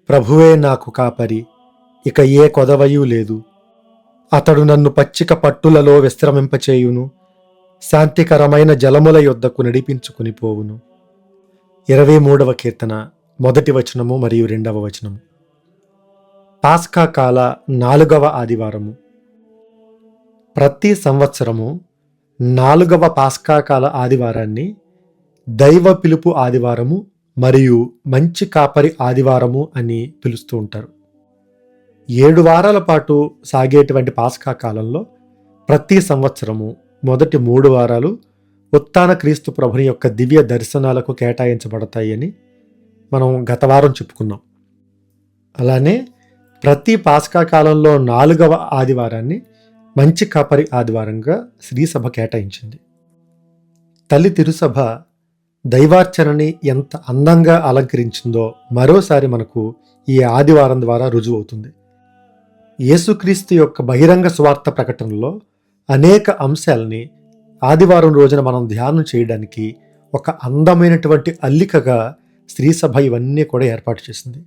ప్రభువే నాకు కాపరి, ఇక ఏ కొదవయూ లేదు. అతడు నన్ను పచ్చిక పట్టులలో విశ్రమింపచేయును, శాంతికరమైన జలముల యొద్దకు నడిపించుకుని పోవును. 23వ కీర్తన 1వ వచనము మరియు 2వ వచనము. పాస్కా కాల 4వ ఆదివారము. ప్రతి సంవత్సరము 4వ పాస్కా కాల ఆదివారాన్ని దైవ పిలుపు ఆదివారము మరియు మంచి కాపరి ఆదివారము అని పిలుస్తూ ఉంటారు. 7 వారాల పాటు సాగేటువంటి పాస్కా కాలంలో ప్రతి సంవత్సరము మొదటి 3 వారాలు ఉత్థాన క్రీస్తు ప్రభుని యొక్క దివ్య దర్శనాలకు కేటాయించబడతాయని మనం గత వారం చెప్పుకున్నాం. అలానే ప్రతి పాస్కా కాలంలో 4వ ఆదివారాన్ని మంచి కాపరి ఆదివారంగా శ్రీసభ కేటాయించింది. తల్లి తిరుసభ దైవార్చనని ఎంత అందంగా అలంకరించిందో మరోసారి మనకు ఈ ఆదివారం ద్వారా రుజువవుతుంది. యేసుక్రీస్తు యొక్క బహిరంగ స్వార్థ ప్రకటనలో అనేక అంశాలని ఆదివారం రోజున మనం ధ్యానం చేయడానికి ఒక అందమైనటువంటి అల్లికగా శ్రీసభ ఇవన్నీ కూడా ఏర్పాటు చేసింది.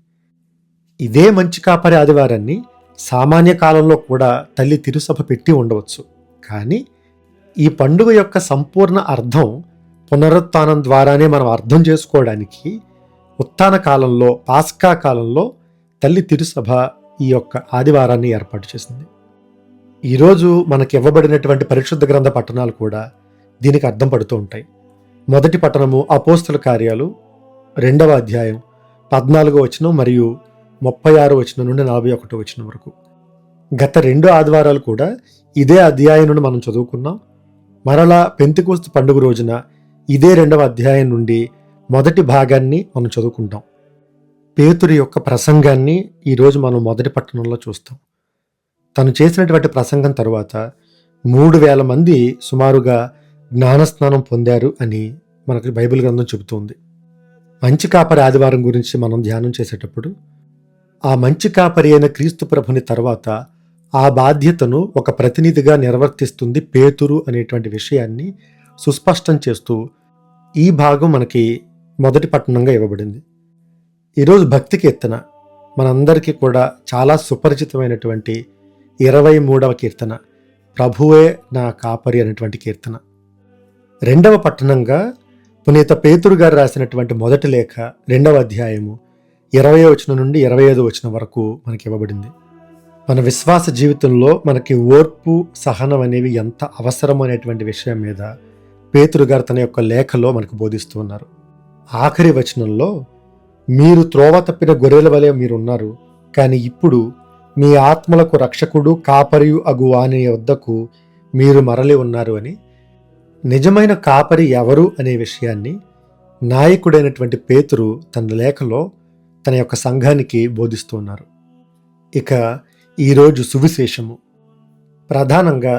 ఇదే మంచి కాపరి ఆదివారాన్ని సామాన్య కాలంలో కూడా తల్లి తిరుసభ పెట్టి ఉండవచ్చు. కానీ ఈ పండుగ యొక్క సంపూర్ణ అర్థం పునరుత్థానం ద్వారానే మనం అర్థం చేసుకోవడానికి ఉత్థాన కాలంలో, పాస్కా కాలంలో తల్లి తిరుసభ ఈ యొక్క ఆదివారాన్ని ఏర్పాటు చేసింది. ఈరోజు మనకి ఇవ్వబడినటువంటి పరిశుద్ధ గ్రంథ పట్టణాలు కూడా దీనికి అర్థం పడుతూ ఉంటాయి. మొదటి పట్టణము అపోస్తల కార్యాలు 2వ అధ్యాయం 14వ వచనం మరియు 36వ వచనం నుండి 41వ వచనం వరకు. గత 2 ఆదివారాలు కూడా ఇదే అధ్యాయం నుండి మనం చదువుకున్నాం. మరలా పెంతెకోస్తు పండుగ రోజున ఇదే 2వ అధ్యాయం నుండి మొదటి భాగాన్ని మనం చదువుకుంటాం. పేతురు యొక్క ప్రసంగాన్ని ఈరోజు మనం మొదటి పట్టణంలో చూస్తాం. తను చేసినటువంటి ప్రసంగం తరువాత 3,000 మంది సుమారుగా జ్ఞానస్నానం పొందారు అని మనకు బైబిల్ గ్రంథం చెబుతుంది. మంచి కాపరి ఆదివారం గురించి మనం ధ్యానం చేసేటప్పుడు ఆ మంచి కాపరి అయిన క్రీస్తు ప్రభుని తర్వాత ఆ బాధ్యతను ఒక ప్రతినిధిగా నిర్వర్తిస్తుంది పేతురు అనేటువంటి విషయాన్ని సుస్పష్టం చేస్తూ ఈ భాగం మనకి మొదటి పట్టణంగా ఇవ్వబడింది. ఈరోజు భక్తి కీర్తన మనందరికీ కూడా చాలా సుపరిచితమైనటువంటి 23వ కీర్తన, ప్రభువే నా కాపరి అనేటువంటి కీర్తన. 2వ పట్టణంగా పునీత పేతురు గారు రాసినటువంటి మొదటి లేఖ 2వ అధ్యాయము 20వ వచనం నుండి 25వ వచనం వరకు మనకి ఇవ్వబడింది. మన విశ్వాస జీవితంలో మనకి ఓర్పు, సహనం అనేవి ఎంత అవసరం అనేటువంటి విషయం మీద పేతురు గారు తన యొక్క లేఖలో మనకు బోధిస్తూ ఉన్నారు. ఆఖరి వచనంలో, మీరు త్రోవ తప్పిన గొర్రెల వలె మీరున్నారు, కానీ ఇప్పుడు మీ ఆత్మలకు రక్షకుడు కాపరియు అగు వాని వద్దకు మీరు మరలి ఉన్నారు అని నిజమైన కాపరి ఎవరు అనే విషయాన్ని నాయకుడైనటువంటి పేతురు తన లేఖలో తన యొక్క సంఘానికి బోధిస్తూ ఉన్నారు. ఇక ఈరోజు సువిశేషము ప్రధానంగా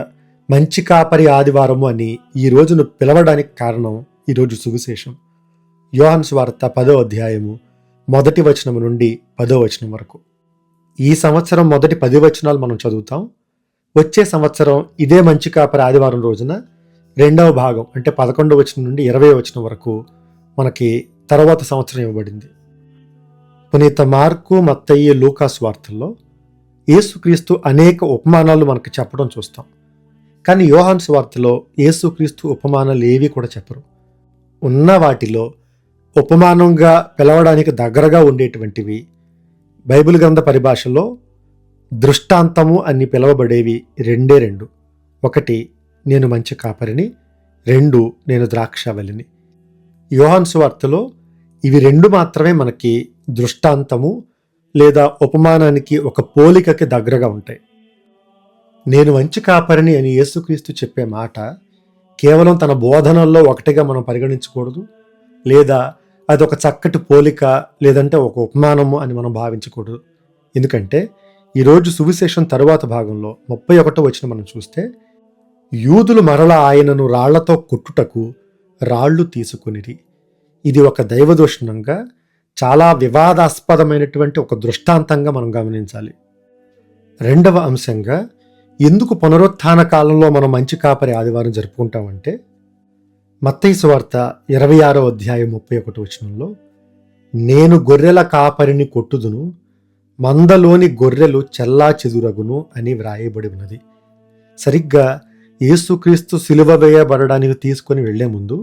మంచి కాపరి ఆదివారము అని ఈ రోజును పిలవడానికి కారణం ఈరోజు సువిశేషం. యోహాను సువార్త 10వ అధ్యాయము 1వ వచనం నుండి 10వ వచనం వరకు. ఈ సంవత్సరం మొదటి 10 వచనాలు మనం చదువుతాం. వచ్చే సంవత్సరం ఇదే మంచి కాపరి ఆదివారం రోజున 2వ భాగం అంటే 11వ వచనం నుండి 20వ వచనం వరకు మనకి తర్వాత సంవత్సరం ఇవ్వబడింది. పునీత మార్కు, మత్తయి, లూకా సువార్తల్లో యేసుక్రీస్తు అనేక ఉపమానాలు మనకు చెప్పడం చూస్తాం. కానీ యోహాను సువార్తలో యేసుక్రీస్తు ఉపమానాలు ఏవి కూడా చెప్పరు. ఉన్న వాటిలో ఉపమానంగా పిలవడానికి దగ్గరగా ఉండేటువంటివి బైబిల్ గ్రంథ పరిభాషలో దృష్టాంతము అని పిలవబడేవి 2. 1 నేను మంచి కాపరిని, 2 నేను ద్రాక్షావల్లిని. యోహాను సువార్తలో ఇవి 2 మాత్రమే మనకి దృష్టాంతము లేదా ఉపమానానికి ఒక పోలికకి దగ్గరగా ఉంటాయి. నేను మంచి కాపరిని అని యేసుక్రీస్తు చెప్పే మాట కేవలం తన బోధనల్లో ఒకటిగా మనం పరిగణించకూడదు, లేదా అదొక చక్కటి పోలిక లేదంటే ఒక ఉపమానము అని మనం భావించకూడదు. ఎందుకంటే ఈరోజు సువిశేషం తరువాత భాగంలో 31వ వచనం మనం చూస్తే, యూదులు మరల ఆయనను రాళ్లతో కొట్టుటకు రాళ్ళు తీసుకునిరి. ఇది ఒక దైవదూషణంగా చాలా వివాదాస్పదమైనటువంటి ఒక దృష్టాంతంగా మనం గమనించాలి. 2వ అంశంగా ఎందుకు పునరుత్థాన కాలంలో మనం మంచి కాపరి ఆదివారం జరుపుకుంటామంటే, మత్తయి సువార్త 26వ అధ్యాయం 31వ వచనంలో, నేను గొర్రెల కాపరిని కొట్టుదును, మందలోని గొర్రెలు చెల్లాచెదురగును అని వ్రాయబడి ఉన్నది. సరిగ్గా యేసుక్రీస్తు సిలువ వేయబడడానికి తీసుకొని వెళ్లే ముందు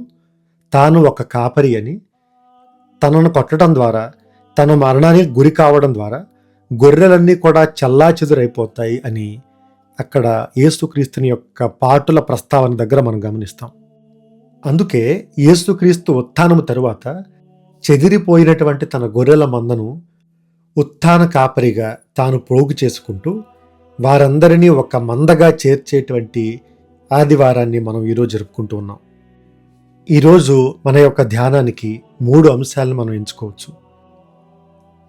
తాను ఒక కాపరి అని, తనను కొట్టడం ద్వారా, తన మరణానికి గురి కావడం ద్వారా గొర్రెలన్నీ కూడా చెల్లాచెదురైపోతాయి అని అక్కడ యేసుక్రీస్తుని యొక్క పాటుల ప్రస్తావన దగ్గర మనం గమనిస్తాం. అందుకే యేసుక్రీస్తు ఉత్థానము తరువాత చెదిరిపోయినటువంటి తన గొర్రెల మందను ఉత్థాన కాపరిగా తాను ప్రోగు చేసుకుంటూ వారందరినీ ఒక మందగా చేర్చేటువంటి ఆదివారాన్ని మనం ఈరోజు జరుపుకుంటూ ఉన్నాం. ఈరోజు మన యొక్క ధ్యానానికి 3 అంశాలను మనం ఎంచుకోవచ్చు.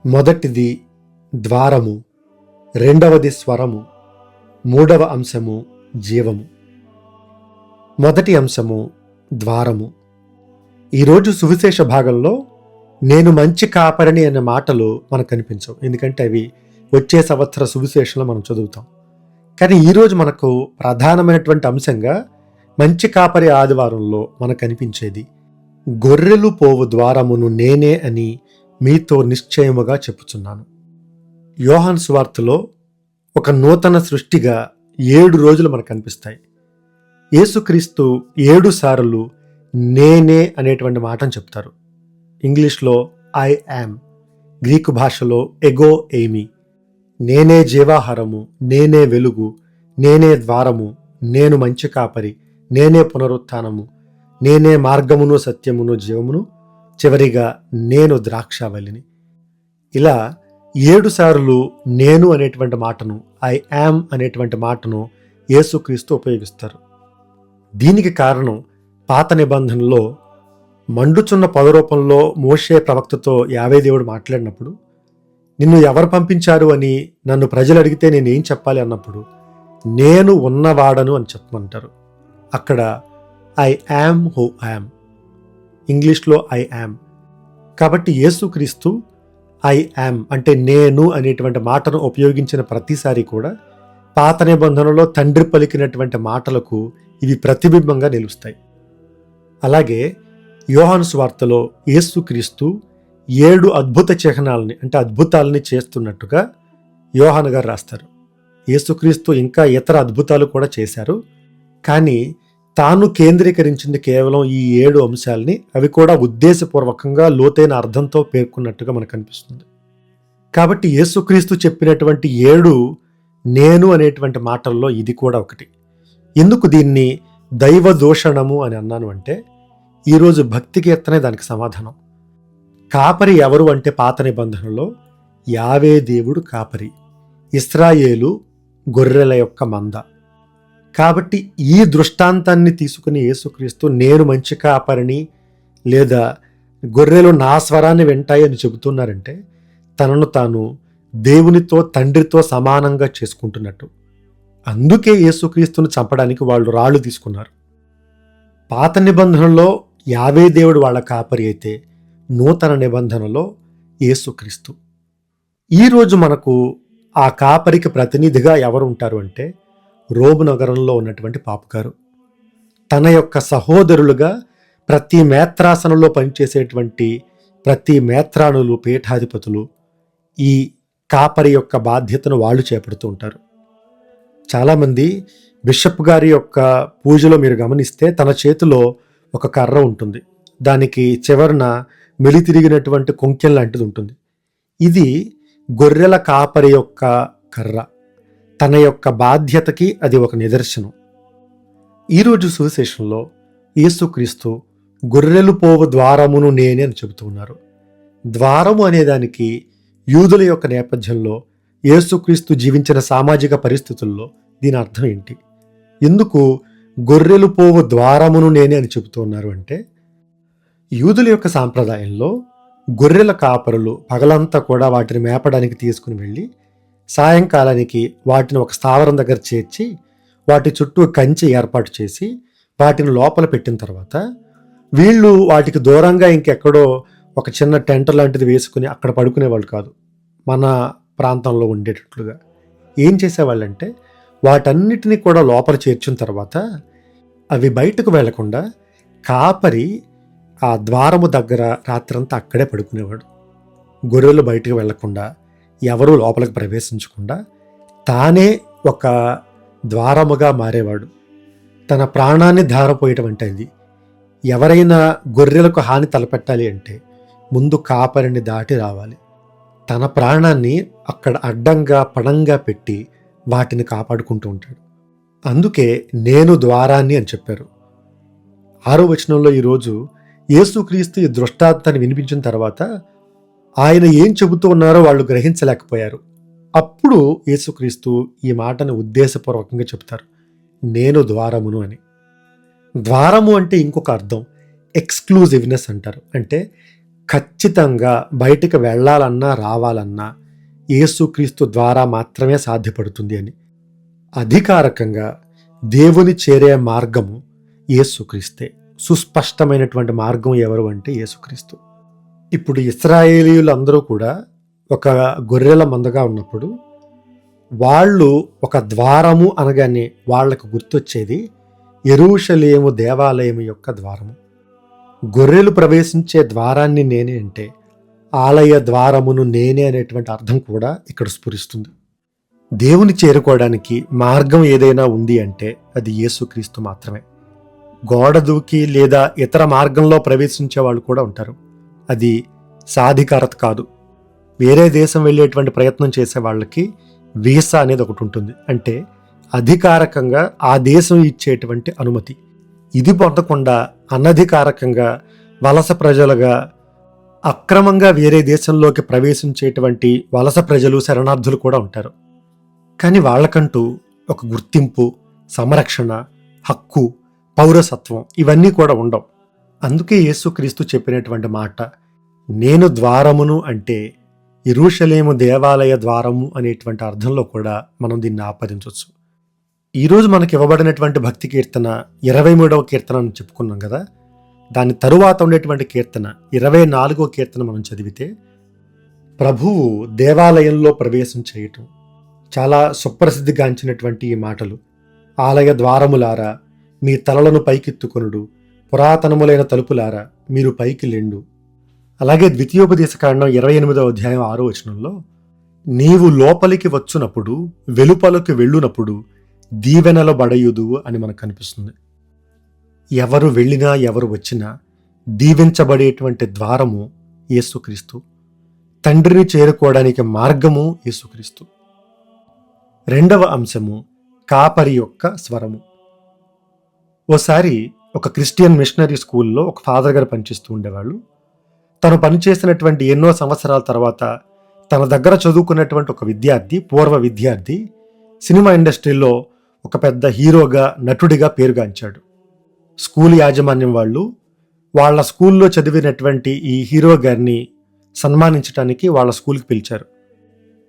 మొదటిది ద్వారము, రెండవది స్వరము, మూడవ అంశము జీవము. మొదటి అంశము ద్వారము. ఈరోజు సువిశేష భాగంలో నేను మంచి కాపరిని అనే మాటలు మనకు కనిపించవు, ఎందుకంటే అవి వచ్చే సంవత్సర సువిశేషంలో మనం చదువుతాం. కానీ ఈరోజు మనకు ప్రధానమైనటువంటి అంశంగా మంచి కాపరి ఆదివారంలో మనకు కనిపించేది గొర్రెలు పోవు ద్వారమును నేనే అని మీతో నిశ్చయముగా చెప్పుచున్నాను. యోహాను సువార్తలో ఒక నూతన సృష్టిగా 7 రోజులు మనకు కనిపిస్తాయి. యేసుక్రీస్తు 7 సార్లు నేనే అనేటువంటి మాటను చెప్తారు. ఇంగ్లీష్లో ఐ యామ్, గ్రీకు భాషలో ఎగో ఎయిమి. నేనే జీవాహారము, నేనే వెలుగు, నేనే ద్వారము, నేను మంచి కాపరి, నేనే పునరుత్థానము, నేనే మార్గమును సత్యమును జీవమును, చివరిగా నేను ద్రాక్షావల్లిని. ఇలా 7 సార్లు నేను అనేటువంటి మాటను, ఐ యామ్ అనేటువంటి మాటను యేసుక్రీస్తు ఉపయోగిస్తారు. దీనికి కారణం పాత నిబంధనలో మండుచున్న పొద రూపంలో మోషే ప్రవక్తతో యావే దేవుడు మాట్లాడినప్పుడు, నిన్ను ఎవరు పంపించారు అని నన్ను ప్రజలు అడిగితే నేనేం చెప్పాలి అన్నప్పుడు నేను ఉన్నవాడను అని చెప్పమంటారు. అక్కడ ఐ యామ్ హూ యామ్, ఇంగ్లీష్లో ఐ యామ్. కాబట్టి యేసుక్రీస్తు ఐ యామ్ అంటే నేను అనేటువంటి మాటను ఉపయోగించిన ప్రతిసారి కూడా పాత నిబంధనలో తండ్రి పలికినటువంటి మాటలకు ఇవి ప్రతిబింబంగా నిలుస్తాయి. అలాగే యోహాను సువార్తలో యేసుక్రీస్తు 7 అద్భుత చిహ్నాలని అంటే అద్భుతాలని చేస్తున్నట్టుగా యోహాను గారు రాస్తారు. యేసుక్రీస్తు ఇంకా ఇతర అద్భుతాలు కూడా చేశారు, కానీ తాను కేంద్రీకరించింది కేవలం ఈ 7 అంశాలని. అవి కూడా ఉద్దేశపూర్వకంగా లోతైన అర్థంతో పేర్కొన్నట్టుగా మనకు అనిపిస్తుంది. కాబట్టి యేసుక్రీస్తు చెప్పినటువంటి 7 నేను అనేటువంటి మాటల్లో ఇది కూడా ఒకటి. ఎందుకు దీన్ని దైవ దూషణము అని అన్నాను అంటే, ఈరోజు భక్తి కీర్తనే దానికి సమాధానం. కాపరి ఎవరు అంటే పాత నిబంధనలో యావే దేవుడు కాపరి, ఇశ్రాయేలు గొర్రెల యొక్క మంద. కాబట్టి ఈ దృష్టాంతాన్ని తీసుకుని యేసుక్రీస్తు నేను మంచి కాపరిని లేదా గొర్రెలు నా స్వరాన్ని వింటాయి అని చెబుతున్నారంటే తనను తాను దేవునితో తండ్రితో సమానంగా చేసుకుంటున్నట్టు. అందుకే యేసుక్రీస్తును చంపడానికి వాళ్ళు రాళ్ళు తీసుకున్నారు. పాత నిబంధనలో యావే దేవుడు వాళ్ళ కాపరి అయితే నూతన నిబంధనలో యేసుక్రీస్తు. ఈరోజు మనకు ఆ కాపరికి ప్రతినిధిగా ఎవరు ఉంటారు అంటే రోము నగరంలో ఉన్నటువంటి పాపుగారు. తన యొక్క సహోదరులుగా ప్రతి మేత్రాసనంలో పనిచేసేటువంటి ప్రతి మేత్రానులు, పీఠాధిపతులు ఈ కాపరి యొక్క బాధ్యతను వాళ్ళు చేపడుతూ ఉంటారు. చాలామంది బిషప్ గారి యొక్క పూజలో మీరు గమనిస్తే తన చేతిలో ఒక కర్ర ఉంటుంది, దానికి చివరన మెలితిరిగినటువంటి కొంచెం లాంటిది ఉంటుంది. ఇది గొర్రెల కాపరి యొక్క కర్ర. తన యొక్క బాధ్యతకి అది ఒక నిదర్శనం. ఈరోజు సువిశేషంలో యేసుక్రీస్తు గొర్రెలు పోవు ద్వారమును నేనే అని చెబుతూ ఉన్నారు. ద్వారము అనేదానికి యూదుల యొక్క నేపథ్యంలో యేసుక్రీస్తు జీవించిన సామాజిక పరిస్థితుల్లో దీని అర్థం ఏంటి? ఎందుకు గొర్రెలు పోవు ద్వారమును నేనే అని చెబుతూ ఉన్నారు అంటే, యూదుల యొక్క సాంప్రదాయంలో గొర్రెల కాపరులు పగలంతా కూడా వాటిని మేపడానికి తీసుకుని వెళ్ళి సాయంకాలానికి వాటిని ఒక స్థావరం దగ్గర చేర్చి వాటి చుట్టూ కంచె ఏర్పాటు చేసి వాటిని లోపల పెట్టిన తర్వాత వీళ్ళు వాటికి దూరంగా ఇంకెక్కడో ఒక చిన్న టెంట్ లాంటిది వేసుకుని అక్కడ పడుకునేవాళ్ళు కాదు. మన ప్రాంతంలో ఉండేటట్లుగా ఏం చేసేవాళ్ళంటే వాటన్నిటినీ కూడా లోపల చేర్చిన తర్వాత అవి బయటకు వెళ్లకుండా కాపరి ఆ ద్వారము దగ్గర రాత్రంతా అక్కడే పడుకునేవాడు. గొర్రెలు బయటకు వెళ్లకుండా ఎవరూ లోపలికి ప్రవేశించకుండా తానే ఒక ద్వారముగా మారేవాడు. తన ప్రాణాన్ని ధారపోయటం అంటే ఇది. ఎవరైనా గొర్రెలకు హాని తలపెట్టాలి అంటే ముందు కాపరిని దాటి రావాలి. తన ప్రాణాన్ని అక్కడ అడ్డంగా పణంగా పెట్టి వాటిని కాపాడుకుంటూ ఉంటాడు. అందుకే నేను ద్వారాన్ని అని చెప్పారు. 6వ వచనంలో ఈరోజు యేసుక్రీస్తు ఈ దృష్టాంతాన్ని వినిపించిన తర్వాత ఆయన ఏం చెబుతూ ఉన్నారో వాళ్ళు గ్రహించలేకపోయారు. అప్పుడు యేసుక్రీస్తు ఈ మాటను ఉద్దేశపూర్వకంగా చెప్తారు, నేను ద్వారమును అని. ద్వారము అంటే ఇంకొక అర్థం ఎక్స్క్లూజివ్నెస్ అంటారు. అంటే ఖచ్చితంగా బయటికి వెళ్ళాలన్నా రావాలన్నా యేసుక్రీస్తు ద్వారా మాత్రమే సాధ్యపడుతుంది అని. అధికారకంగా దేవుని చేరే మార్గము యేసుక్రీస్తే. సుస్పష్టమైనటువంటి మార్గం ఎవరు అంటే యేసుక్రీస్తు. ఇప్పుడు ఇశ్రాయేలీయులు అందరూ కూడా ఒక గొర్రెల మందగా ఉన్నప్పుడు వాళ్ళు ఒక ద్వారము అనగానే వాళ్లకు గుర్తొచ్చేది యెరూషలేము దేవాలయము యొక్క ద్వారము. గొర్రెలు ప్రవేశించే ద్వారాన్ని నేనే అంటే ఆలయ ద్వారమును నేనే అనేటువంటి అర్థం కూడా ఇక్కడ స్ఫురిస్తుంది. దేవుని చేరుకోవడానికి మార్గం ఏదైనా ఉంది అంటే అది యేసుక్రీస్తు మాత్రమే. గోడ దూకి లేదా ఇతర మార్గంలో ప్రవేశించే వాళ్ళు కూడా ఉంటారు. అది సాధికారత కాదు. వేరే దేశం వెళ్ళేటువంటి ప్రయత్నం చేసే వాళ్ళకి వీసా అనేది ఒకటి ఉంటుంది. అంటే అధికారకంగా ఆ దేశం ఇచ్చేటువంటి అనుమతి. ఇది పొందకుండా అనధికారకంగా వలస ప్రజలుగా అక్రమంగా వేరే దేశంలోకి ప్రవేశించేటువంటి వలస ప్రజలు శరణార్థులు కూడా ఉంటారు. కానీ వాళ్ళకంటూ ఒక గుర్తింపు, సంరక్షణ, హక్కు, పౌరసత్వం ఇవన్నీ కూడా ఉండవు. అందుకే యేసుక్రీస్తు చెప్పినటువంటి మాట నేను ద్వారమును అంటే యెరూషలేము దేవాలయ ద్వారము అనేటువంటి అర్థంలో కూడా మనం దీన్ని ఆపాదించవచ్చు. ఈరోజు మనకి ఇవ్వబడినటువంటి భక్తి కీర్తన 23వ కీర్తన అని చెప్పుకున్నాం కదా. దాని తరువాత ఉండేటువంటి కీర్తన 24వ కీర్తన మనం చదివితే ప్రభువు దేవాలయంలో ప్రవేశం చేయటం చాలా సుప్రసిద్ధిగాంచినటువంటి ఈ మాటలు. ఆలయ ద్వారములారా మీ తలలను పైకెత్తుకొనుడు, పురాతనములైన తలుపులారా మీరు పైకి లెండు. అలాగే ద్వితీయోపదేశకాండం 28వ అధ్యాయం 6వ వచనంలో నీవు లోపలికి వచ్చునప్పుడు వెలుపలకు వెళ్ళునప్పుడు దీవెనల బడయుదు అని మనకు కనిపిస్తుంది. ఎవరు వెళ్ళినా ఎవరు వచ్చినా దీవించబడేటువంటి ద్వారము యేసుక్రీస్తు. తండ్రిని చేరుకోవడానికి మార్గము యేసుక్రీస్తు. రెండవ అంశము కాపరి యొక్క స్వరము. ఓసారి ఒక క్రిస్టియన్ మిషనరీ స్కూల్లో ఒక ఫాదర్ గారు పనిచేస్తూ ఉండేవాళ్ళు. తను పనిచేసినటువంటి ఎన్నో సంవత్సరాల తర్వాత తన దగ్గర చదువుకున్నటువంటి ఒక విద్యార్థి, పూర్వ విద్యార్థి సినిమా ఇండస్ట్రీలో ఒక పెద్ద హీరోగా, నటుడిగా పేరుగాంచాడు. స్కూల్ యాజమాన్యం వాళ్ళు వాళ్ళ స్కూల్లో చదివినటువంటి ఈ హీరో గారిని సన్మానించడానికి వాళ్ళ స్కూల్కి పిలిచారు.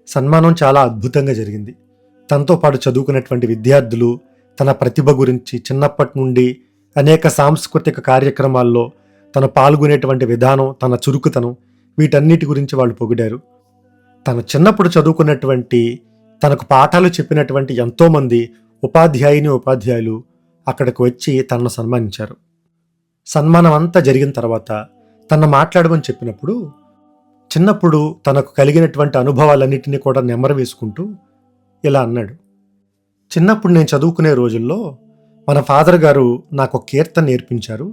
సన్మానం చాలా అద్భుతంగా జరిగింది. తనతో పాటు చదువుకున్నటువంటి విద్యార్థులు తన ప్రతిభ గురించి, చిన్నప్పటి నుండి అనేక సాంస్కృతిక కార్యక్రమాల్లో తను పాల్గొనేటువంటి విధానం, తన చురుకుతనం, వీటన్నిటి గురించి వాళ్ళు పొగిడారు. తను చిన్నప్పుడు చదువుకున్నటువంటి, తనకు పాఠాలు చెప్పినటువంటి ఎంతోమంది ఉపాధ్యాయులు అక్కడికి వచ్చి తనను సన్మానించారు. సన్మానం అంతా జరిగిన తర్వాత తను మాట్లాడమని చెప్పినప్పుడు చిన్నప్పుడు తనకు కలిగినటువంటి అనుభవాలన్నిటినీ కూడా నెమరు వేసుకుంటూ ఇలా అన్నాడు. చిన్నప్పుడు నేను చదువుకునే రోజుల్లో మన ఫాదర్ గారు నాకు ఒక కీర్తన నేర్పించారు.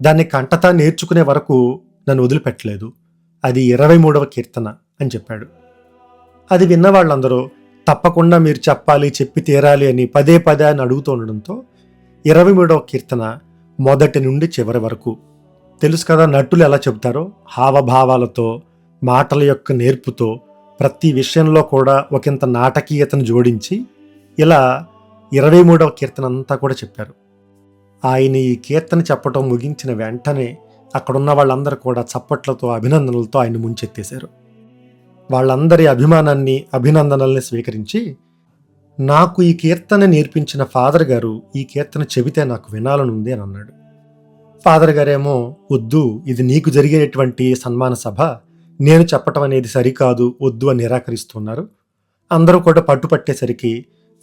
దాన్ని కంటతా నేర్చుకునే వరకు నన్ను వదిలిపెట్టలేదు. అది 23వ కీర్తన అని చెప్పాడు. అది విన్న వాళ్ళందరూ తప్పకుండా మీరు చెప్పాలి, చెప్పి తీరాలి అని పదే అని అడుగుతూ ఉండడంతో 23వ కీర్తన మొదటి నుండి చివరి వరకు, తెలుసు కదా నటులు ఎలా చెబుతారో, హావభావాలతో, మాటల యొక్క నేర్పుతో, ప్రతి విషయంలో కూడా ఒకంత నాటకీయతను జోడించి ఇలా 23వ కీర్తన అంతా కూడా చెప్పారు. ఆయన ఈ కీర్తన చెప్పటం ముగించిన వెంటనే అక్కడున్న వాళ్ళందరూ కూడా చప్పట్లతో, అభినందనలతో ఆయన ముంచెత్తేశారు. వాళ్ళందరి అభినందనల్ని స్వీకరించి, నాకు ఈ కీర్తన నేర్పించిన ఫాదర్ గారు ఈ కీర్తన చెబితే నాకు వినాలనుంది అని అన్నాడు. ఫాదర్ గారేమో, వద్దు, ఇది నీకు జరిగేటువంటి సన్మాన సభ, నేను చెప్పటం అనేది సరికాదు, వద్దు అని నిరాకరిస్తున్నారు. అందరూ కూడా పట్టుపట్టేసరికి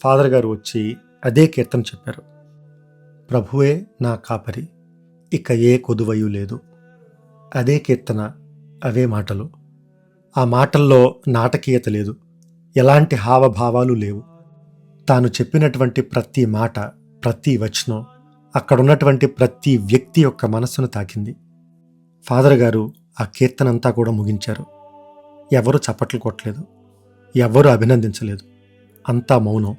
ఫాదర్ గారు వచ్చి అదే కీర్తన చెప్పారు. ప్రభువే నా కాపరి, ఇక ఏ కొదువయు లేదు. అదే కీర్తన, అవే మాటలు. ఆ మాటల్లో నాటకీయత లేదు, ఎలాంటి హావభావాలు లేవు. తాను చెప్పినటువంటి ప్రతి మాట, ప్రతి వచనం అక్కడున్నటువంటి ప్రతి వ్యక్తి యొక్క మనస్సును తాకింది. ఫాదర్ గారు ఆ కీర్తనంతా కూడా ముగించారు. ఎవరు చప్పట్లు కొట్టలేదు, ఎవరు అభినందించలేదు. అంతా మౌనం,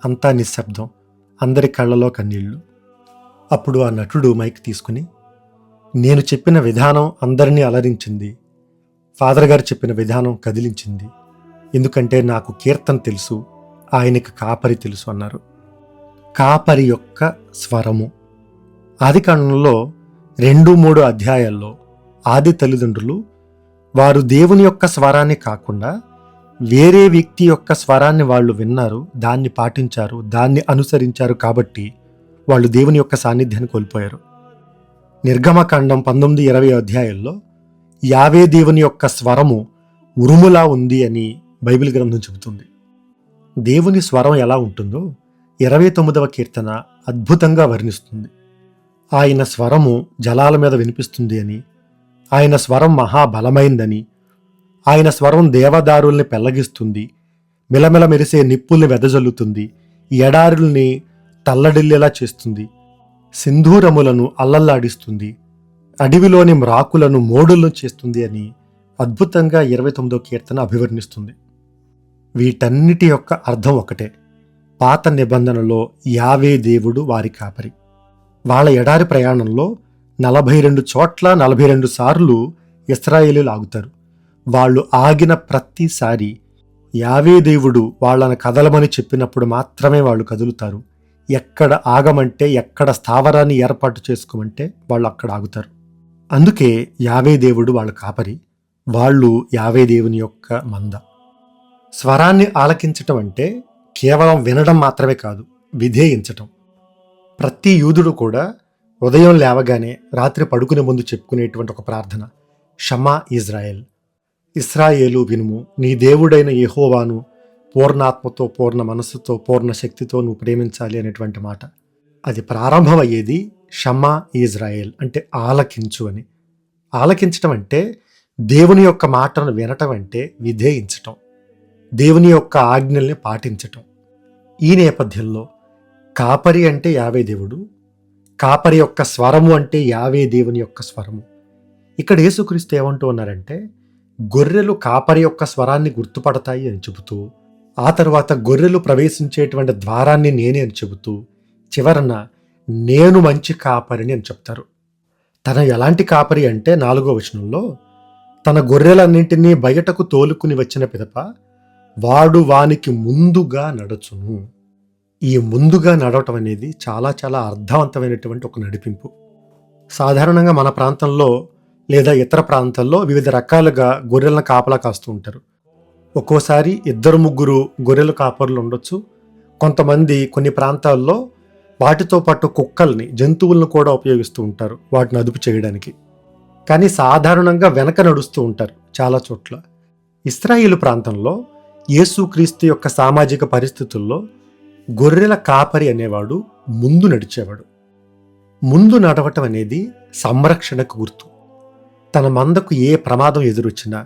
అంతా నిశ్శబ్దం, అందరి కళ్ళలో కన్నీళ్లు. అప్పుడు ఆ నటుడు మైక్ తీసుకుని, నేను చెప్పిన విధానం అందరినీ అలరించింది, ఫాదర్ గారు చెప్పిన విధానం కదిలించింది, ఎందుకంటే నాకు కీర్తన తెలుసు, ఆయనకి కాపరి తెలుసు అన్నారు. కాపరి యొక్క స్వరము. ఆదికాండంలో 2-3 అధ్యాయాల్లో ఆది తల్లిదండ్రులు వారు దేవుని యొక్క స్వరాన్ని కాకుండా వేరే వ్యక్తి యొక్క స్వరాన్ని వాళ్ళు విన్నారు, దాన్ని పాటించారు, దాన్ని అనుసరించారు. కాబట్టి వాళ్ళు దేవుని యొక్క సాన్నిధ్యాన్ని కోల్పోయారు. నిర్గమకాండం 19-20 అధ్యాయాల్లో యావే దేవుని యొక్క స్వరము ఉరుములా ఉంది అని బైబిల్ గ్రంథం చెబుతుంది. దేవుని స్వరం ఎలా ఉంటుందో 29వ కీర్తన అద్భుతంగా వర్ణిస్తుంది. ఆయన స్వరము జలాల మీద వినిపిస్తుంది అని, ఆయన స్వరం మహాబలమైందని, ఆయన స్వరం దేవదారుల్ని పెళ్లగిస్తుంది, మిలమిల మెరిసే నిప్పుల్ని వెదజల్లుతుంది, ఎడారుల్ని తల్లడిల్లేలా చేస్తుంది, సింధూరములను అల్లల్లాడిస్తుంది, అడవిలోని మ్రాకులను మోడులను చేస్తుంది అని అద్భుతంగా 29వ కీర్తన అభివర్ణిస్తుంది. వీటన్నిటి యొక్క అర్థం ఒకటే. పాత నిబంధనలో యావే దేవుడు వారి కాపరి. వాళ్ళ ఎడారి ప్రయాణంలో 42 చోట్ల 42 సార్లు ఇశ్రాయేలీయులు ఆగుతారు. వాళ్ళు ఆగిన ప్రతిసారి యావే దేవుడు వాళ్ళని కదలమని చెప్పినప్పుడు మాత్రమే వాళ్ళు కదులుతారు. ఎక్కడ ఆగమంటే, ఎక్కడ స్థావరాన్ని ఏర్పాటు చేసుకోమంటే వాళ్ళు అక్కడ ఆగుతారు. అందుకే యావే దేవుడు వాళ్ళ కాపరి, వాళ్ళు యావే దేవుని యొక్క మంద. స్వరాన్ని ఆలకించటం అంటే కేవలం వినడం మాత్రమే కాదు, విధేయించటం. ప్రతి యూదుడు కూడా ఉదయం లేవగానే రాత్రి పడుకునే ముందు చెప్పుకునేటువంటి ఒక ప్రార్థన, షమా ఇజ్రాయెల్, ఇస్రాయేలు వినుము, నీ దేవుడైన యెహోవాను పూర్ణాత్మతో, పూర్ణ మనస్సుతో, పూర్ణ శక్తితో నువ్వు ప్రేమించాలి అనేటువంటి మాట. అది ప్రారంభమయ్యేది షమా ఇజ్రాయెల్ అంటే ఆలకించు అని. ఆలకించటం అంటే దేవుని యొక్క మాటను వినటం, అంటే విధేయించటం, దేవుని యొక్క ఆజ్ఞల్ని పాటించటం. ఈ నేపథ్యంలో కాపరి అంటే యావే దేవుడు, కాపరి యొక్క స్వరము అంటే యావే దేవుని యొక్క స్వరము. ఇక్కడ యేసుక్రీస్తు ఏమంటూ ఉన్నారంటే, గొర్రెలు కాపరి యొక్క స్వరాన్ని గుర్తుపడతాయి అని చెబుతూ, ఆ తర్వాత గొర్రెలు ప్రవేశించేటువంటి ద్వారాన్ని నేనే అని చెబుతూ, చివరన నేను మంచి కాపరిని అని చెప్తారు. తన ఎలాంటి కాపరి అంటే 4వ వచనంలో, తన గొర్రెలన్నింటినీ బయటకు తోలుకుని వచ్చిన పిదప వాడు వానికి ముందుగా నడుచును. ఈ ముందుగా నడవటం అనేది చాలా చాలా అర్థవంతమైనటువంటి ఒక నడిపింపు. సాధారణంగా మన ప్రాంతంలో లేదా ఇతర ప్రాంతాల్లో వివిధ రకాలుగా గొర్రెలను కాపలా కాస్తూ ఉంటారు. ఒక్కోసారి 2-3 గొర్రెల కాపరులు ఉండొచ్చు. కొంతమంది కొన్ని ప్రాంతాల్లో వాటితో పాటు కుక్కల్ని, జంతువులను కూడా ఉపయోగిస్తూ ఉంటారు వాటిని అదుపు చేయడానికి. కానీ సాధారణంగా వెనక నడుస్తూ ఉంటారు చాలా చోట్ల. ఇశ్రాయేలు ప్రాంతంలో యేసుక్రీస్తు యొక్క సామాజిక పరిస్థితుల్లో గొర్రెల కాపరి అనేవాడు ముందు నడిచేవాడు. ముందు నడవటం అనేది సంరక్షణకు గుర్తు. తన మందకు ఏ ప్రమాదం ఎదురొచ్చినా,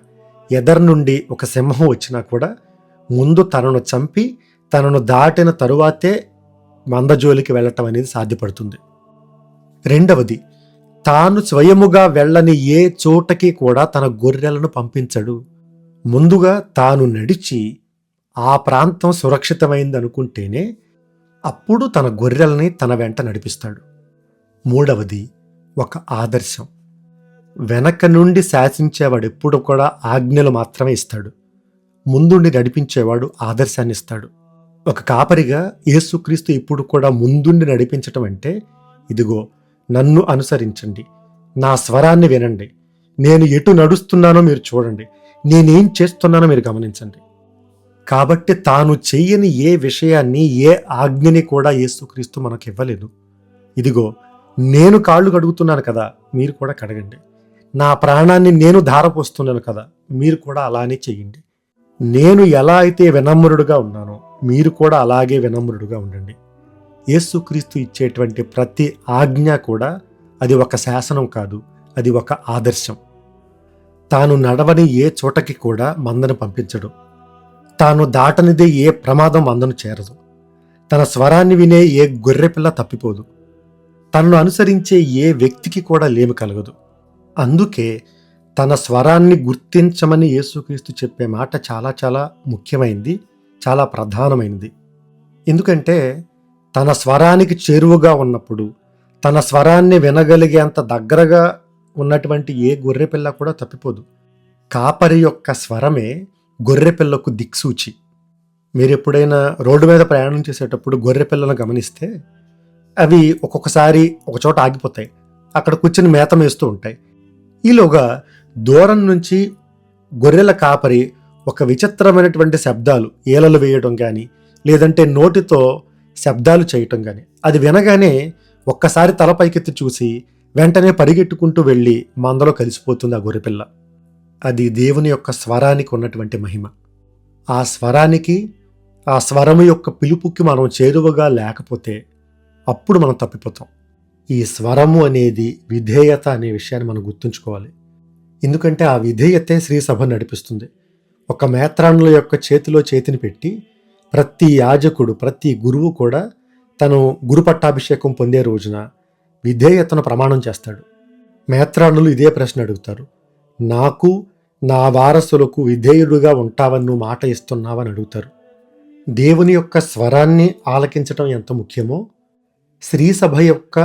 ఎదర్ నుండి ఒక సింహం వచ్చినా కూడా ముందు తనను చంపి తనను దాటిన తరువాతే మంద జోలికి వెళ్ళటం అనేది సాధ్యపడుతుంది. రెండవది, తాను స్వయముగా వెళ్ళని ఏ చోటకి కూడా తన గొర్రెలను పంపించడు. ముందుగా తాను నడిచి ఆ ప్రాంతం సురక్షితమైంది అనుకుంటేనే అప్పుడు తన గొర్రెల్ని తన వెంట నడిపిస్తాడు. మూడవది, ఒక ఆదర్శం. వెనక నుండి శాసించేవాడు ఎప్పుడు కూడా ఆజ్ఞలు మాత్రమే ఇస్తాడు, ముందుండి నడిపించేవాడు ఆదర్శాన్ని ఇస్తాడు. ఒక కాపరిగా యేసుక్రీస్తు ఇప్పుడు కూడా ముందుండి నడిపించటం అంటే, ఇదిగో నన్ను అనుసరించండి, నా స్వరాన్ని వినండి, నేను ఎటు నడుస్తున్నానో మీరు చూడండి, నేనేం చేస్తున్నానో మీరు గమనించండి. కాబట్టి తాను చెయ్యని ఏ విషయాన్ని, ఏ ఆజ్ఞని కూడా యేసుక్రీస్తు మనకు ఇవ్వలేదు. ఇదిగో నేను కాళ్ళు కడుగుతున్నాను కదా, మీరు కూడా కడగండి. నా ప్రాణాన్ని నేను ధారపోస్తున్నాను కదా, మీరు కూడా అలానే చెయ్యండి. నేను ఎలా అయితే వినమ్రుడుగా ఉన్నానో మీరు కూడా అలాగే వినమ్రుడుగా ఉండండి. యేసుక్రీస్తు ఇచ్చేటువంటి ప్రతి ఆజ్ఞ కూడా అది ఒక శాసనం కాదు, అది ఒక ఆదర్శం. తాను నడవని ఏ చోటకి కూడా మందను పంపించడు. తాను దాటనిదే ఏ ప్రమాదం మందను చేరదు. తన స్వరాన్ని వినే ఏ గొర్రెపిల్ల తప్పిపోదు. తనను అనుసరించే ఏ వ్యక్తికి కూడా లేమి కలగదు. అందుకే తన స్వరాన్ని గుర్తించమని యేసుక్రీస్తు చెప్పే మాట చాలా చాలా ముఖ్యమైనది, చాలా ప్రధానమైనది. ఎందుకంటే తన స్వరానికి చేరువగా ఉన్నప్పుడు, తన స్వరాన్ని వినగలిగేంత దగ్గరగా ఉన్నటువంటి ఏ గొర్రెపిల్ల కూడా తప్పిపోదు. కాపరి యొక్క స్వరమే గొర్రెపిల్లకు దిక్సూచి. మీరు ఎప్పుడైనా రోడ్డు మీద ప్రయాణం చేసేటప్పుడు గొర్రెపిల్లను గమనిస్తే అవి ఒక్కొక్కసారి ఒకచోట ఆగిపోతాయి. అక్కడ కూర్చుని మేత మేస్తూ ఉంటాయి. ఈలోగా దూరం నుంచి గొర్రెల కాపరి ఒక విచిత్రమైనటువంటి శబ్దాలు, ఈలలు వేయడం కానీ, లేదంటే నోటితో శబ్దాలు చేయటం కానీ, అది వినగానే ఒక్కసారి తల పైకెత్తి చూసి వెంటనే పరిగెట్టుకుంటూ వెళ్ళి మందలో కలిసిపోతుంది ఆ గొర్రెపిల్ల. అది దేవుని యొక్క స్వరానికి ఉన్నటువంటి మహిమ. ఆ స్వరానికి, ఆ స్వరము యొక్క పిలుపుకి మనం చేరువగా లేకపోతే అప్పుడు మనం తప్పిపోతాం. ఈ స్వరము అనేది విధేయత అనే విషయాన్ని మనం గుర్తుంచుకోవాలి. ఎందుకంటే ఆ విధేయతే శ్రీసభ నడిపిస్తుంది. ఒక మేత్రాణుల యొక్క చేతిలో చేతిని పెట్టి ప్రతి యాజకుడు, ప్రతి గురువు కూడా తను గురు పట్టాభిషేకం పొందే రోజున విధేయతను ప్రమాణం చేస్తాడు. మేత్రాణులు ఇదే ప్రశ్న అడుగుతారు, నాకు నా వారసులకు విధేయుడుగా ఉంటావని నువ్వు మాట ఇస్తున్నావని అడుగుతారు. దేవుని యొక్క స్వరాన్ని ఆలకించటం ఎంత ముఖ్యమో, శ్రీసభ యొక్క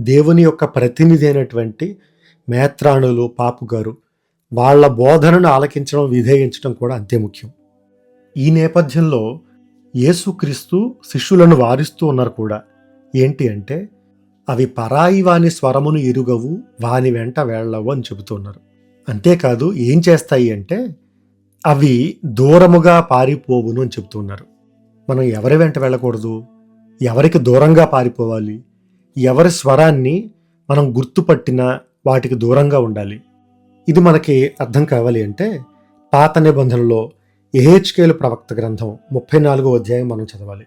దేవుని యొక్క ప్రతినిధి అయినటువంటి మేత్రాణులు, పాపుగారు వాళ్ళ బోధనను ఆలకించడం, విధేయించడం కూడా అంతే ముఖ్యం. ఈ నేపథ్యంలో యేసుక్రీస్తు శిష్యులను వారిస్తూ ఉన్నారు కూడా. ఏంటి అంటే, అవి పరాయి వాని స్వరమును ఎరుగవు, వాని వెంట వెళ్ళవు అని చెబుతున్నారు. అంతేకాదు ఏం చేస్తాయి అంటే అవి దూరముగా పారిపోవును అని చెబుతున్నారు. మనం ఎవరి వెంట వెళ్ళకూడదు, ఎవరికి దూరంగా పారిపోవాలి, ఎవరి స్వరాన్ని మనం గుర్తుపట్టినా వాటికి దూరంగా ఉండాలి. ఇది మనకి అర్థం కావాలి అంటే పాత నిబంధనలో యెహెజ్కేలు ప్రవక్త గ్రంథం 34వ అధ్యాయం మనం చదవాలి.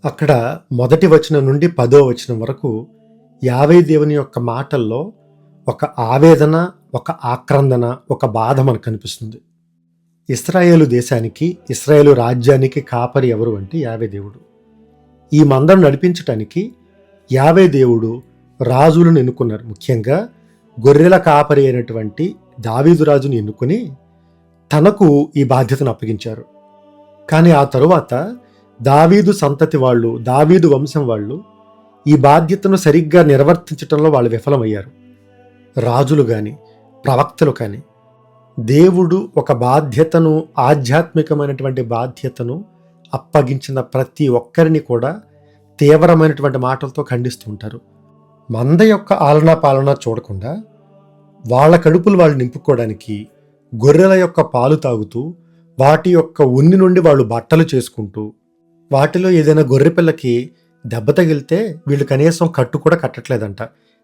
అక్కడ 1వ వచనం నుండి 10వ వచనం వరకు యావే దేవుని యొక్క మాటల్లో ఒక ఆవేదన, ఒక ఆక్రందన, ఒక బాధ మనకు కనిపిస్తుంది. ఇశ్రాయేలు దేశానికి, ఇశ్రాయేలు రాజ్యానికి కాపరి ఎవరు అంటే యావే దేవుడు. ఈ మందను నడిపించటానికి యావే దేవుడు రాజులను ఎన్నుకున్నారు. ముఖ్యంగా గొర్రెల కాపరి అయినటువంటి దావీదు రాజుని ఎన్నుకొని తనకు ఈ బాధ్యతను అప్పగించారు. కానీ ఆ తరువాత దావీదు సంతతి వాళ్ళు, దావీదు వంశం వాళ్ళు ఈ బాధ్యతను సరిగ్గా నిర్వర్తించడంలో వాళ్ళు విఫలమయ్యారు. రాజులు కానీ, ప్రవక్తలు కానీ, దేవుడు ఒక బాధ్యతను, ఆధ్యాత్మికమైనటువంటి బాధ్యతను అప్పగించిన ప్రతి ఒక్కరిని కూడా తీవ్రమైనటువంటి మాటలతో ఖండిస్తూ ఉంటారు. మంద యొక్క ఆలనా పాలన చూడకుండా వాళ్ళ కడుపులు వాళ్ళు నింపుకోవడానికి గొర్రెల యొక్క పాలు తాగుతూ, వాటి యొక్క ఉన్ని నుండి వాళ్ళు బట్టలు చేసుకుంటూ, వాటిలో ఏదైనా గొర్రె పిల్లకి దెబ్బ తగిలితే వీళ్ళు కనీసం కట్టు కూడా కట్టట్లేదంట,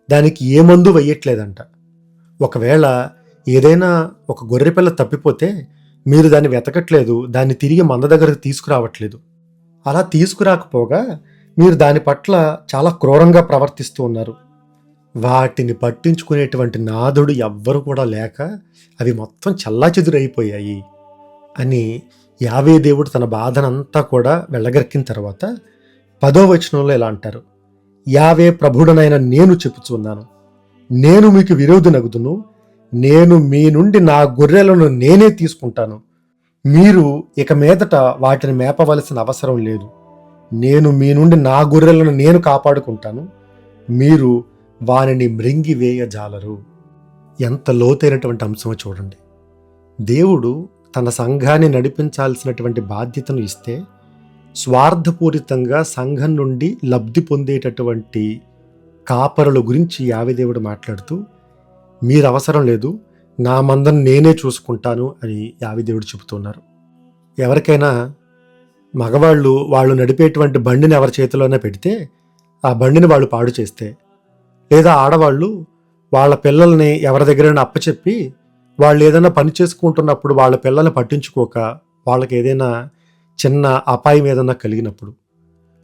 దానికి ఏ మందు వేయట్లేదంట. ఒకవేళ ఏదైనా ఒక గొర్రెపిల్ల తప్పిపోతే మీరు దాన్ని వెతకట్లేదు, దాన్ని తిరిగి మంద దగ్గరకు తీసుకురావట్లేదు. అలా తీసుకురాకపోగా మీరు దాని పట్ల చాలా క్రూరంగా ప్రవర్తిస్తూ ఉన్నారు. వాటిని పట్టించుకునేటువంటి నాథుడు ఎవ్వరు కూడా లేక అవి మొత్తం చల్లాచెదురైపోయాయి అని యావే దేవుడు తన బాధనంతా కూడా వెళ్ళగక్కిన తర్వాత 10వ వచనంలో ఇలా అంటారు, యావే ప్రభుడనైన నేను చెప్పుచున్నాను, నేను మీకు విరోధినగుదును, నేను మీ నుండి నా గొర్రెలను నేనే తీసుకుంటాను, మీరు ఇక మీదట వాటిని మేపవలసిన అవసరం లేదు, నేను మీ నుండి నా గొర్రెలను నేను కాపాడుకుంటాను, మీరు వానిని మృంగివేయజాలరు. ఎంత లోతైనటువంటి అంశమో చూడండి. దేవుడు తన సంఘాన్ని నడిపించాల్సినటువంటి బాధ్యతను ఇస్తే స్వార్థపూరితంగా సంఘం నుండి లబ్ధి పొందేటటువంటి కాపరుల గురించి యావే దేవుడు మాట్లాడుతూ, మీరు అవసరం లేదు, నా మందను నేనే చూసుకుంటాను అని యావే దేవుడు చెబుతున్నారు. ఎవరికైనా మగవాళ్ళు వాళ్ళు నడిపేటువంటి బండిని ఎవరి చేతిలోనే పెడితే ఆ బండిని వాళ్ళు పాడు చేస్తే, లేదా ఆడవాళ్ళు వాళ్ళ పిల్లల్ని ఎవరి దగ్గరైనా అప్పచెప్పి వాళ్ళు ఏదైనా పని చేసుకుంటున్నప్పుడు వాళ్ళ పిల్లల్ని పట్టించుకోక వాళ్ళకి ఏదైనా చిన్న అపాయం ఏదైనా కలిగినప్పుడు,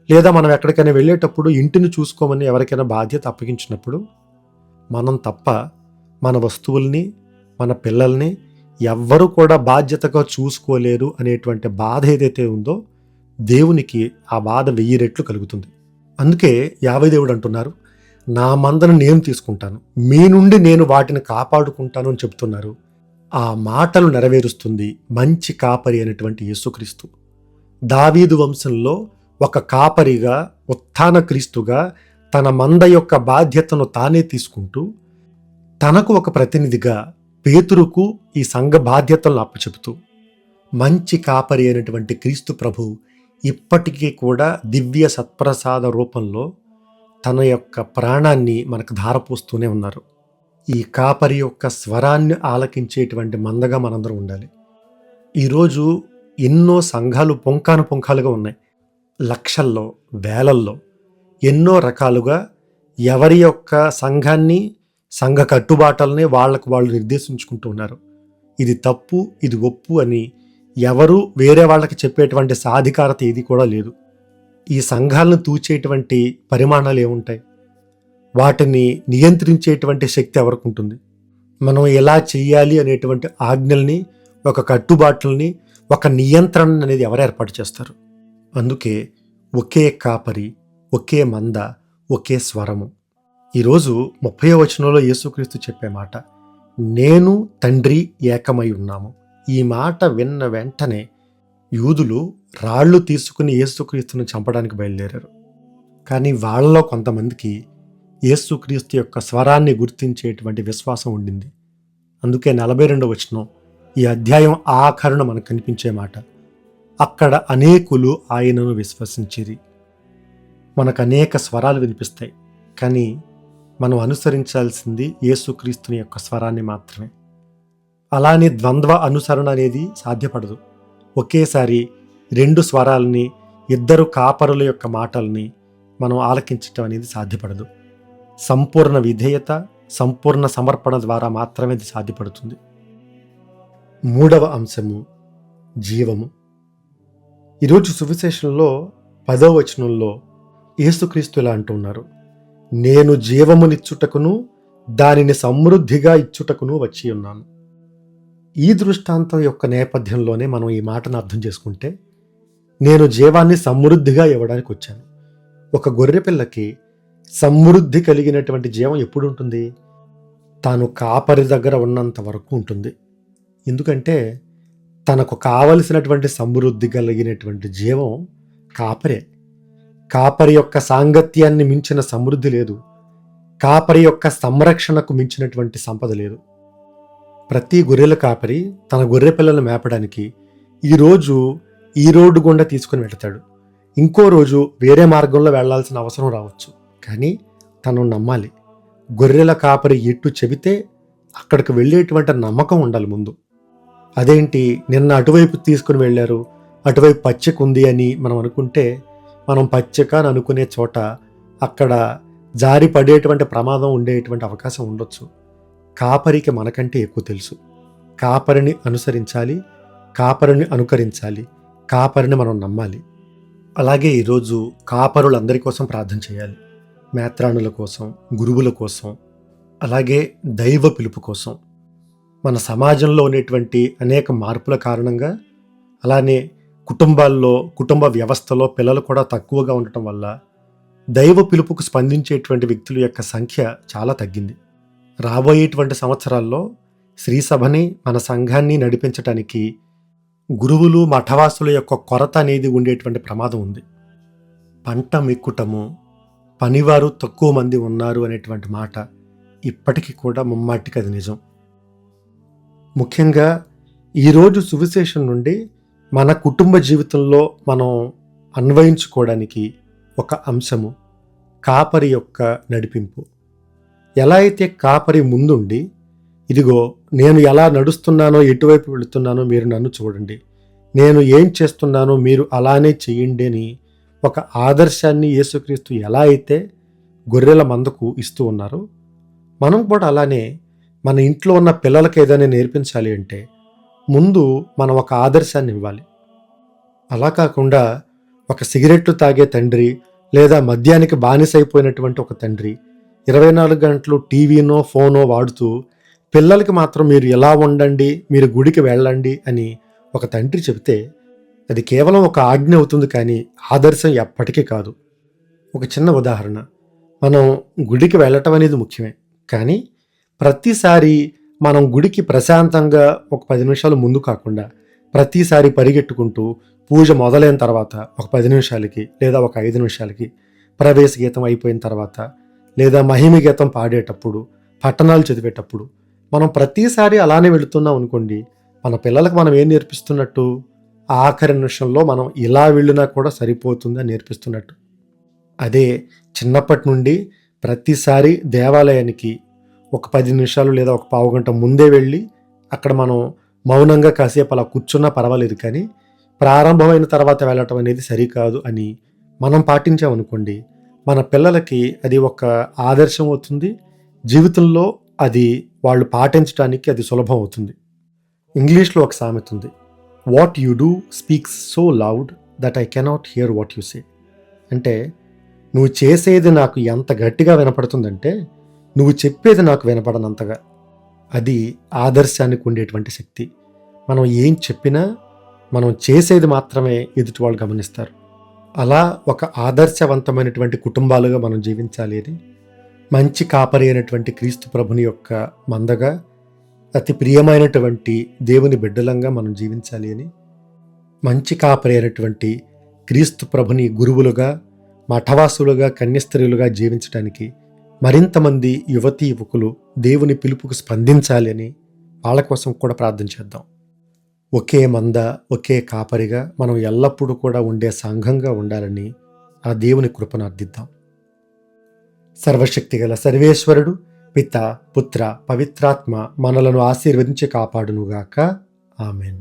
లేదా మనం ఎక్కడికైనా వెళ్ళేటప్పుడు ఇంటిని చూసుకోమని ఎవరికైనా బాధ్యత అప్పగించినప్పుడు మనం తప్ప మన వస్తువుల్ని, మన పిల్లల్ని ఎవ్వరూ కూడా బాధ్యతగా చూసుకోలేరు అనేటువంటి బాధ ఏదైతే ఉందో దేవునికి ఆ బాధ 1000 రెట్లు కలుగుతుంది. అందుకే యావే దేవుడు అంటున్నారు, నా మందను నేను తీసుకుంటాను, మీ నుండి నేను వాటిని కాపాడుకుంటాను అని చెప్తున్నారు. ఆ మాటలు నెరవేరుస్తుంది మంచి కాపరి అయినటువంటి యేసుక్రీస్తు. దావీదు వంశంలో ఒక కాపరిగా, ఉత్థాన క్రీస్తుగా తన మంద యొక్క బాధ్యతను తానే తీసుకుంటూ తనకు ఒక ప్రతినిధిగా పేతురుకు ఈ సంఘ బాధ్యతలను అప్పచెబుతూ మంచి కాపరి అయినటువంటి క్రీస్తు ప్రభు ఇప్పటికీ కూడా దివ్య సత్ప్రసాద రూపంలో తన యొక్క ప్రాణాన్ని మనకు ధారపోస్తూనే ఉన్నారు. ఈ కాపరి యొక్క స్వరాన్ని ఆలకించేటువంటి మందగా మనందరం ఉండాలి. ఈరోజు ఎన్నో సంఘాలు పుంఖానుగా ఉన్నాయి. లక్షల్లో, వేలల్లో ఎన్నో రకాలుగా ఎవరి యొక్క సంఘాన్ని, సంఘ కట్టుబాటల్ని వాళ్ళకు వాళ్ళు నిర్దేశించుకుంటూ ఉన్నారు. ఇది తప్పు, ఇది ఒప్పు అని ఎవరు వేరే వాళ్ళకి చెప్పేటువంటి సాధికారత ఏది కూడా లేదు. ఈ సంఘాలను తూచేటువంటి పరిమాణాలు ఏముంటాయి? వాటిని నియంత్రించేటువంటి శక్తి ఎవరికి ఉంటుంది? మనం ఎలా చెయ్యాలి అనేటువంటి ఆజ్ఞల్ని, ఒక కట్టుబాట్లని, ఒక నియంత్రణ అనేది ఎవరు ఏర్పాటు చేస్తారు? అందుకే ఒకే కాపరి, ఒకే మంద, ఒకే స్వరము. ఈరోజు 30వ వచనంలో యేసుక్రీస్తు చెప్పే మాట, నేను తండ్రి ఏకమై ఉన్నాము. ఈ మాట విన్న వెంటనే యూదులు రాళ్ళు తీసుకుని యేసుక్రీస్తుని చంపడానికి బయలుదేరారు. కానీ వాళ్ళలో కొంతమందికి యేసుక్రీస్తు యొక్క స్వరాన్ని గుర్తించేటువంటి విశ్వాసం ఉండింది. అందుకే 42వ వచనం ఈ అధ్యాయం ఆఖరున మనకు కనిపించే మాట, అక్కడ అనేకులు ఆయనను విశ్వసించిరి. మనకు అనేక స్వరాలు వినిపిస్తాయి, కానీ మనం అనుసరించాల్సింది యేసుక్రీస్తుని యొక్క స్వరాన్ని మాత్రమే. అలానే ద్వంద్వ అనుసరణ అనేది సాధ్యపడదు. ఒకేసారి 2 స్వరాలని, 2 కాపరుల యొక్క మాటల్ని మనం ఆలకించటం అనేది సాధ్యపడదు. సంపూర్ణ విధేయత, సంపూర్ణ సమర్పణ ద్వారా మాత్రమే ఇది సాధ్యపడుతుంది. 3వ అంశము జీవము. ఈరోజు సువిశేషంలో 10వ వచనంలో యేసుక్రీస్తు ఇలా అంటున్నారు, నేను జీవమునిచ్చుటకును దానిని సమృద్ధిగా ఇచ్చుటకును వచ్చి ఉన్నాను. ఈ దృష్టాంతం యొక్క నేపథ్యంలోనే మనం ఈ మాటను అర్థం చేసుకుంటే, నేను జీవాన్ని సమృద్ధిగా ఇవ్వడానికి వచ్చాను. ఒక గొర్రె పిల్లకి సమృద్ధి కలిగినటువంటి జీవం ఎప్పుడు ఉంటుంది? తాను కాపరి దగ్గర ఉన్నంత వరకు ఉంటుంది. ఎందుకంటే తనకు కావలసినటువంటి సమృద్ధి కలిగినటువంటి జీవం కాపరే. కాపరి యొక్క సాంగత్యాన్ని మించిన సమృద్ధి లేదు. కాపరి యొక్క సంరక్షణకు మించినటువంటి సంపద లేదు. ప్రతి గొర్రెల కాపరి తన గొర్రె పిల్లలను మేపడానికి ఈ రోడ్డు గుండా తీసుకుని వెళతాడు. ఇంకో రోజు వేరే మార్గంలో వెళ్లాల్సిన అవసరం రావచ్చు, కానీ తను నమ్మాలి. గొర్రెల కాపరి ఎట్టు చెబితే అక్కడికి వెళ్ళేటువంటి నమ్మకం ఉండాలి ముందు. అదేంటి నిన్న అటువైపు తీసుకుని వెళ్ళారు, అటువైపు పచ్చిక ఉంది అని మనం అనుకుంటే, మనం పచ్చిక అని అనుకునే చోట అక్కడ జారి పడేటువంటి ప్రమాదం ఉండేటువంటి అవకాశం ఉండొచ్చు. కాపరికి మనకంటే ఎక్కువ తెలుసు. కాపరిని అనుసరించాలి, కాపరిని అనుకరించాలి, కాపరిని మనం నమ్మాలి. అలాగే ఈరోజు కాపరులందరి కోసం ప్రార్థన చేయాలి. మేత్రాణుల కోసం, గురువుల కోసం, అలాగే దైవ పిలుపు కోసం. మన సమాజంలో ఉండేటువంటి అనేక మార్పుల కారణంగా, అలానే కుటుంబాల్లో, కుటుంబ వ్యవస్థలో పిల్లలు కూడా తక్కువగా ఉండటం వల్ల దైవ పిలుపుకు స్పందించేటువంటి వ్యక్తుల యొక్క సంఖ్య చాలా తగ్గింది. రాబోయేటువంటి సంవత్సరాల్లో శ్రీసభని, మన సంఘాన్ని నడిపించటానికి గురువులు, మఠవాసుల యొక్క కొరత అనేది ఉండేటువంటి ప్రమాదం ఉంది. పంట మెక్కుటము, పనివారు తక్కువ మంది ఉన్నారు అనేటువంటి మాట ఇప్పటికీ కూడా ముమ్మాటికి అది నిజం. ముఖ్యంగా ఈరోజు సువిశేషం నుండి మన కుటుంబ జీవితంలో మనం అన్వయించుకోవడానికి ఒక అంశము కాపరి యొక్క నడిపింపు. ఎలా అయితే కాపరి ముందుండి, ఇదిగో నేను ఎలా నడుస్తున్నానో, ఎటువైపు వెళుతున్నానో మీరు నన్ను చూడండి, నేను ఏం చేస్తున్నానో మీరు అలానే చెయ్యండి అని ఒక ఆదర్శాన్ని యేసుక్రీస్తు ఎలా అయితే గొర్రెల మందకు ఇస్తూ ఉన్నారో, మనం కూడా అలానే మన ఇంట్లో ఉన్న పిల్లలకి ఏదైనా నేర్పించాలి అంటే ముందు మనం ఒక ఆదర్శాన్ని ఇవ్వాలి. అలా కాకుండా ఒక సిగరెట్లు తాగే తండ్రి, లేదా మద్యానికి బానిసైపోయినటువంటి ఒక తండ్రి 24 గంటలు టీవీనో ఫోనో వాడుతూ పిల్లలకి మాత్రం మీరు ఇలా ఉండండి, మీరు గుడికి వెళ్ళండి అని ఒక తండ్రి చెబితే అది కేవలం ఒక ఆజ్ఞ అవుతుంది, కానీ ఆదర్శం ఎప్పటికీ కాదు. ఒక చిన్న ఉదాహరణ, మనం గుడికి వెళ్ళటం అనేది ముఖ్యమే, కానీ ప్రతిసారి మనం గుడికి ప్రశాంతంగా ఒక 10 నిమిషాలు ముందు కాకుండా ప్రతిసారి పరిగెట్టుకుంటూ పూజ మొదలైన తర్వాత ఒక 10 నిమిషాలకి లేదా ఒక 5 నిమిషాలకి, ప్రవేశ గీతం అయిపోయిన తర్వాత లేదా మహిమ గీతం పాడేటప్పుడు, పట్టణాలు చదివేటప్పుడు మనం ప్రతిసారి అలానే వెళుతున్నాం అనుకోండి, మన పిల్లలకు మనం ఏం నేర్పిస్తున్నట్టు? ఆఖరి నిమిషంలో మనం ఇలా వెళ్ళినా కూడా సరిపోతుందని నేర్పిస్తున్నట్టు. అదే చిన్నప్పటి నుండి ప్రతిసారి దేవాలయానికి ఒక 10 నిమిషాలు లేదా ఒక పావుగంట ముందే వెళ్ళి అక్కడ మనం మౌనంగా కాసేపు అలా కూర్చున్నా పర్వాలేదు, కానీ ప్రారంభమైన తర్వాత వెళ్ళటం అనేది సరికాదు అని మనం పాటించామనుకోండి, మన పిల్లలకి అది ఒక ఆదర్శం అవుతుంది. జీవితంలో అది వాళ్ళు పాటించడానికి అది సులభం అవుతుంది. ఇంగ్లీష్లో ఒక సామెత ఉంది, what you do speaks so loud that I cannot hear what you say. అంటే నువ్వు చేసేది నాకు ఎంత గట్టిగా వినపడుతుందంటే నువ్వు చెప్పేది నాకు వినపడనంతగా. అది ఆదర్శానికి ఉండేటువంటి శక్తి. మనం ఏం చెప్పినా మనం చేసేది మాత్రమే ఎదుటి వాళ్ళు గమనిస్తారు. అలా ఒక ఆదర్శవంతమైనటువంటి కుటుంబాలుగా మనం జీవించాలి అని, మంచి కాపరి అయినటువంటి క్రీస్తు ప్రభుని యొక్క మందగా అతి ప్రియమైనటువంటి దేవుని బిడ్డలంగా మనం జీవించాలి అని, మంచి కాపరి అయినటువంటి క్రీస్తు ప్రభుని గురువులుగా, మఠవాసులుగా, కన్యస్త్రీలుగా జీవించడానికి మరింతమంది యువతీ యువకులు దేవుని పిలుపుకు స్పందించాలి అని వాళ్ళ కోసం కూడా ప్రార్థన చేద్దాం. ఒకే మంద, ఒకే కాపరిగా మనం ఎల్లప్పుడూ కూడా ఉండే సంఘంగా ఉండాలని ఆ దేవుని కృపను అర్థిద్దాం. సర్వశక్తిగల సర్వేశ్వరుడు పిత, పుత్ర, పవిత్రాత్మ మనలను ఆశీర్వదించి కాపాడునుగాక. ఆమెన్.